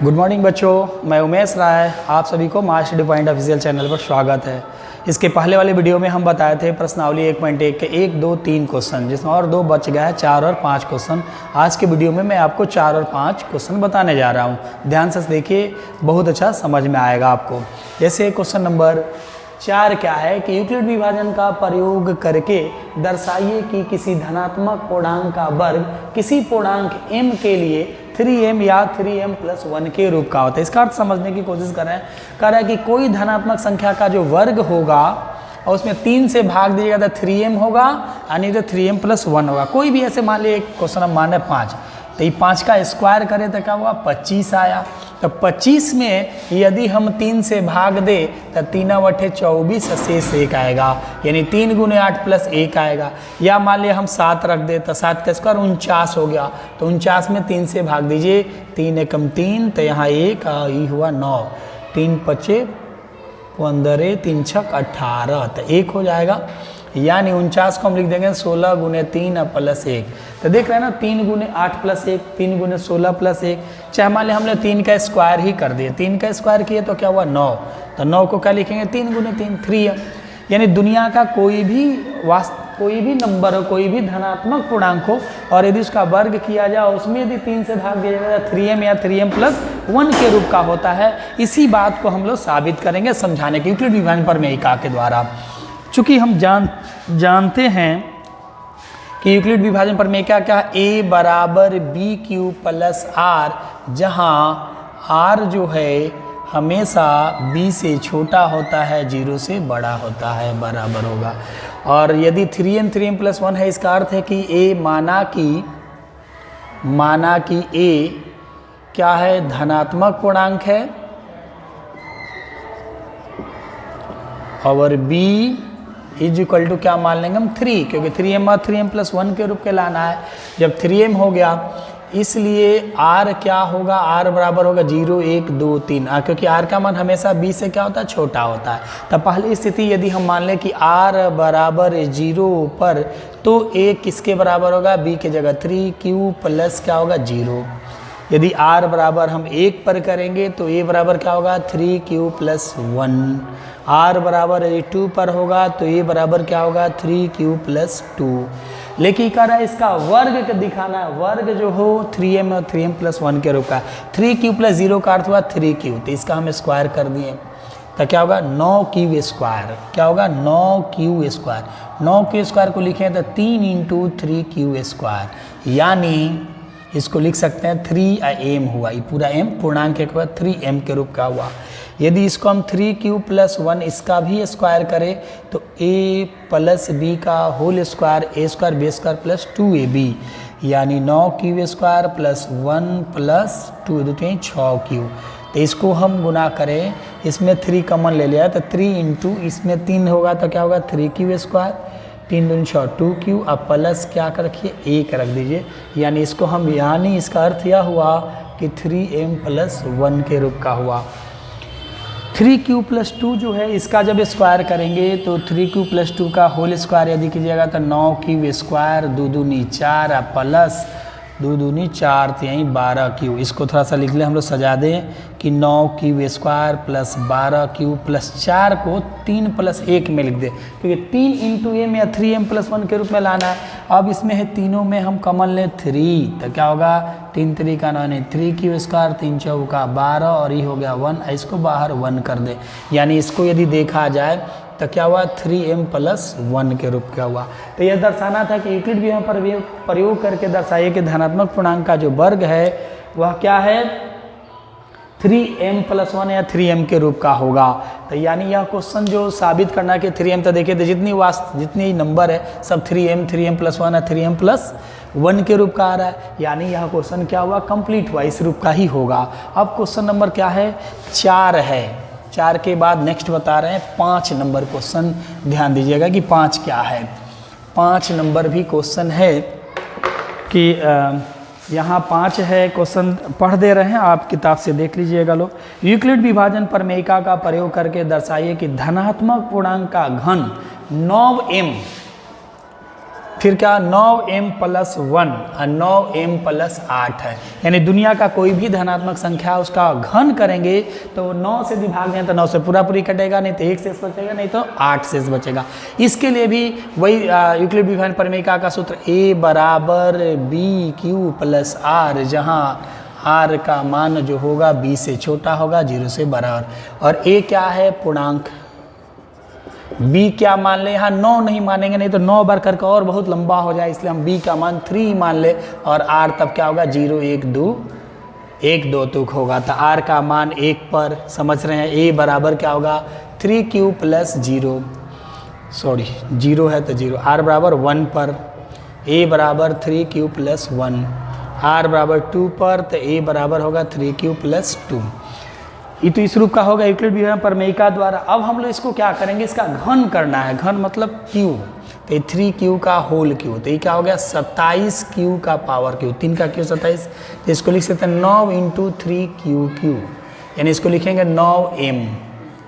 Good morning बच्चों, मैं उमेश राय, आप सभी को marks study point official channel पर स्वागत है। इसके पहले वाले वीडियो में हम बताए थे प्रश्नावली 1.1 के 1, 2, 3 क्वेश्चन, जिसमें और 2 बच गया है, 4 और 5 क्वेश्चन। आज के वीडियो में मैं आपको 4 और 5 क्वेश्चन बताने जा रहा हूँ। ध्यान से देखिए, बहुत अच्छा समझ में आएगा आपको। जैसे क्वेश्चन नंबर 4 क्या है कि यूक्लिड विभाजन का प्रयोग करके दर्शाइए कि किसी धनात्मक पूर्णांक का वर्ग किसी पूर्णांक m के लिए 3m या 3m+1 के रूप का होता है। इसका अर्थ समझने की कोशिश कर रहे हैं। कह रहा है कि कोई धनात्मक संख्या का जो वर्ग होगा और उसमें 3 से भाग दीजिएगा तो 3m होगा, यानी तो 3m+1 होगा। कोई भी ऐसे मान लीजिए क्वेश्चन हम मान रहे 5, तो ये 5 का स्क्वायर करें तो क्या हुआ, 25 आया। तो 25 में यदि हम 3 से भाग दे तो 3×8 = 24 शेष 1 आएगा, यानी 3 × 8 + 1 आएगा। या मान लिया हम 7 रख दे तो 7 का स्क्वायर 49 हो गया। तो 49 में 3 से भाग दीजिए, 3 एकम 3, तो यहाँ 1 ये हुआ 9, 3 × 5 = 15, 3 × 6 = 18, तो 1 हो जाएगा। यानी 49 को हम लिख देंगे 16 × 3 + 1। तो देख रहे हैं ना, 3 × 8 + 1, 3 × 16 + 1। चाहे मान लिया हमने 3 का स्क्वायर ही कर दिया, 3 का स्क्वायर किए तो क्या हुआ 9। तो 9 को क्या लिखेंगे, 3 × 3 3m। यानी दुनिया का कोई भी नंबर हो, कोई भी धनात्मक पूर्णांक हो, और यदि उसका वर्ग किया जाए उसमें यदि 3 से भाग दिया जाए 3m या 3m+1 के रूप का होता है। इसी बात को हम लोग साबित करेंगे समझाने के यूक्लिड विभाजन प्रमेयिका के द्वारा। चूँकि हम जानते हैं कि यूक्लिड विभाजन प्रमेयिका क्या है, a = bq + r, जहाँ r जो है हमेशा b से छोटा होता है, 0 से बड़ा होता है, बराबर होगा। और यदि 3m 3m+1 है, इसका अर्थ है कि a माना कि a क्या है, धनात्मक पूर्णांक है, और b = क्या मान लेंगे हम 3, क्योंकि 3m और 3m+1 के रूप के लाना है। जब 3m हो गया, इसलिए r क्या होगा, r बराबर होगा 0 1 2 3, क्योंकि r का मान हमेशा b से क्या होता है, छोटा होता है। तब पहली स्थिति यदि हम मान लें कि r बराबर 0 पर, तो a किसके बराबर होगा, b की जगह 3q + क्या होगा 0। यदि r बराबर हम 1 पर करेंगे तो a बराबर क्या होगा, 3q + 1। r बराबर 2 पर होगा तो a बराबर क्या होगा, 3q + 2। लेकिन कह रहा है इसका वर्ग दिखाना है। वर्ग जो हो 3m और 3m+1 के रूप का, 3q + 0 का अर्थ हुआ 3q, तो इसका हम स्क्वायर कर दिए तो क्या होगा 9q²। क्या होगा 9q²। 9q² को लिखें तो 3 × 3q², यानी इसको लिख सकते हैं 3m हुआ। ये पूरा m पूर्णांक के बाद 3m के रूप का हुआ। यदि इसको हम 3q + 1 इसका भी स्क्वायर करें तो a + b का whole square, a² b² + 2ab, यानी 9q² + 1 + 2 2 6q। तो इसको हम गुना करें, इसमें 3 कॉमन ले लिया तो 3 × इसमें 3 होगा तो क्या होगा 3q², 3 दूनी 6 2q, अब प्लस क्या कर रखिए 1 रख दीजिए, यानी इसको हम, यानी इसका अर्थ यह हुआ कि 3m+1 के रूप का हुआ। 3q + 2 जो है इसका जब स्क्वायर करेंगे तो 3q + 2 का होल स्क्वायर यदि कीजिएगा तो 9q², 2 दूनी 4, प्लस 2 दूनी 4, तो यहीं 12q। इसको थोड़ा सा लिख ले, हम लोग सजा दें कि 9q² + 12q + 4 को 3 + 1 में लिख दे, क्योंकि 3 × m या 3m+1 के रूप में लाना है। अब इसमें है तीनों में हम कॉमन लें 3, तो क्या होगा 3 × 3 = 9, 3q², 3 × 4 = 12, और ये हो गया 1, इसको बाहर 1 कर दे, यानी इसको यदि देखा जाए तो क्या हुआ 3m+1 के रूप का हुआ। तो यह दर्शाना था कि यूक्लिड विभाजन पर प्रयोग करके दर्शाइए कि धनात्मक पूर्णांक का जो वर्ग है वह क्या है, 3m+1 या 3m के रूप का होगा। तो यानी यह क्वेश्चन जो साबित करना कि 3m, तो देखिए तो जितनी नंबर है सब 3m 3m+1 या 3m+1 के रूप का आ रहा है, यानी यह क्वेश्चन क्या हुआ, कंप्लीट हुआ, इस रूप का ही होगा। अब क्वेश्चन नंबर क्या है, 4 है। 4 के बाद नेक्स्ट बता रहे हैं 5 नंबर क्वेश्चन। ध्यान दीजिएगा कि 5 क्या है। 5 नंबर भी क्वेश्चन है कि यहाँ 5 है क्वेश्चन, पढ़ दे रहे हैं, आप किताब से देख लीजिएगा लोग। यूक्लिड विभाजन प्रमेयिका का प्रयोग करके दर्शाइए कि धनात्मक पूर्णांक का घन 9m फिर क्या 9m प्लस 1 और 9m प्लस 8 है, यानी दुनिया का कोई भी धनात्मक संख्या उसका घन करेंगे तो 9 से विभाग दें तो 9 से पूरा कटेगा, नहीं तो 1 शेष बचेगा, नहीं तो 8 शेष बचेगा। इसके लिए भी वही यूक्लिड विभाजन प्रमेयिका का सूत्र A बराबर BQ प्लस R, जहाँ R का मान जो होगा B से छोटा होगा, 0 से बराबर, और A क्या है पूर्णांक, B क्या मान ले, यहाँ 9 नहीं मानेंगे, नहीं तो 9 बार करके और बहुत लंबा हो जाए, इसलिए हम B का मान 3 मान ले, और R तब क्या होगा 0 1 2 1 2 तुक होगा, तो R का मान 1 पर समझ रहे हैं। A बराबर क्या होगा 3Q प्लस 0, सॉरी 0 है तो 0, R बराबर 1 पर, A बराबर 3Q प्लस 1, R बराबर 2 पर, तो A बराबर होगा 3Q प्लस 2। ये तो इस रूप का होगा यूक्लिड विभाजन प्रमेयिका द्वारा। अब हम लोग इसको क्या करेंगे, इसका घन करना है, घन मतलब Q, तो 3Q का होल Q, तो ये क्या हो गया 27Q का पावर Q, 3 का Q 27, तो इसको लिख सकते हैं 9 इंटू 3QQ, यानी इसको लिखेंगे 9m,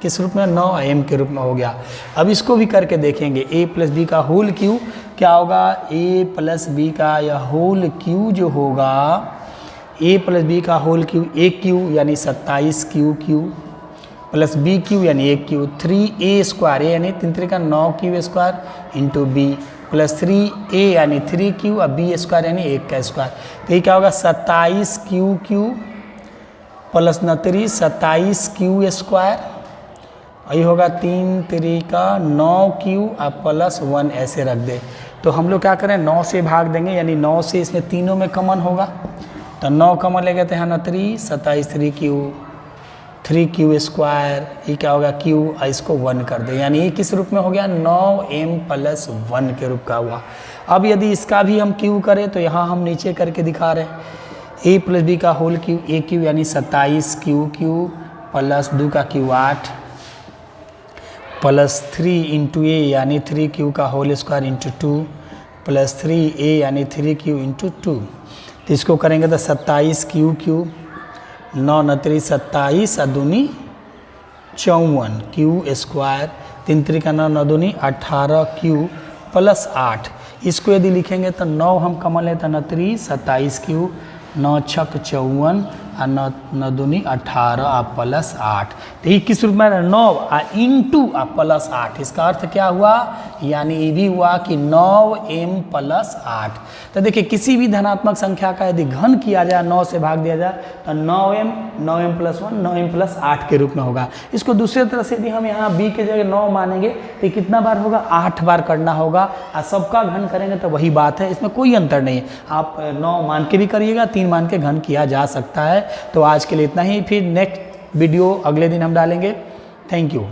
किस रूप में 9m के रूप में हो गया। अब इसको भी करके देखेंगे, a प्लस बी का होल Q क्या होगा, a प्लस बी का यह होल Q जो होगा, a प्लस बी का होल Q AQ यानी 27QQ प्लस BQ यानी 1Q, 3a स्क्वायर, a यानी 3 3 का 9Q square into B plus 3a यानी 3Q और b स्क्वायर यानी 1 का स्क्वायर, तो ये क्या होगा 27QQ प्लस 27Q स्क्वायर, यही होगा 3 3 का 9Q और प्लस 1 ऐसे रख दे। तो हम लोग क्या करें 9 से भाग देंगे, यानी 9 से इसमें तीनों में कॉमन होगा, तो 9 कॉमन ले गए थे यहाँ 3 27 3Q स्क्वायर, ये क्या होगा Q, और इसको 1 कर दे, यानी ये किस रूप में हो गया 9m प्लस 1 के रूप का हुआ। अब यदि इसका भी हम Q करें तो यहाँ हम नीचे करके दिखा रहे हैं, a प्लस बी का होल Q AQ यानी 27QQ प्लस 2 का Q 8 प्लस 3 इंटू a यानी 3Q का whole square into 2 plus 3a यानी 3Q इंटू 2, तो इसको करेंगे तो 27QQ 9 9 3 27 और दूनी 54 Q स्क्वायर, 3 3 का 9 9 दूनी 18Q प्लस 8, इसको यदि लिखेंगे तो 9 हम कॉमन लेते हैं 3 27Q 9 छक 54 और 9 दूनी 18 और प्लस 8, तो ये किस रूप में 9 इंटू प्लस 8, इसका अर्थ क्या हुआ, यानी ये भी हुआ कि 9m प्लस 8। तो देखिए किसी भी धनात्मक संख्या का यदि घन किया जाए 9 से भाग दिया जाए तो 9m प्लस 1 9m प्लस 8 के रूप में होगा। इसको दूसरे तरह से यदि हम यहाँ b के जगह 9 मानेंगे तो कितना बार होगा 8 बार करना होगा, और सबका घन करेंगे तो वही बात है, इसमें कोई अंतर नहीं है, आप 9 मान के भी करिएगा, 3 मान के घन किया जा सकता है। तो आज के लिए इतना ही, फिर नेक्स्ट वीडियो अगले दिन हम डालेंगे। Thank you.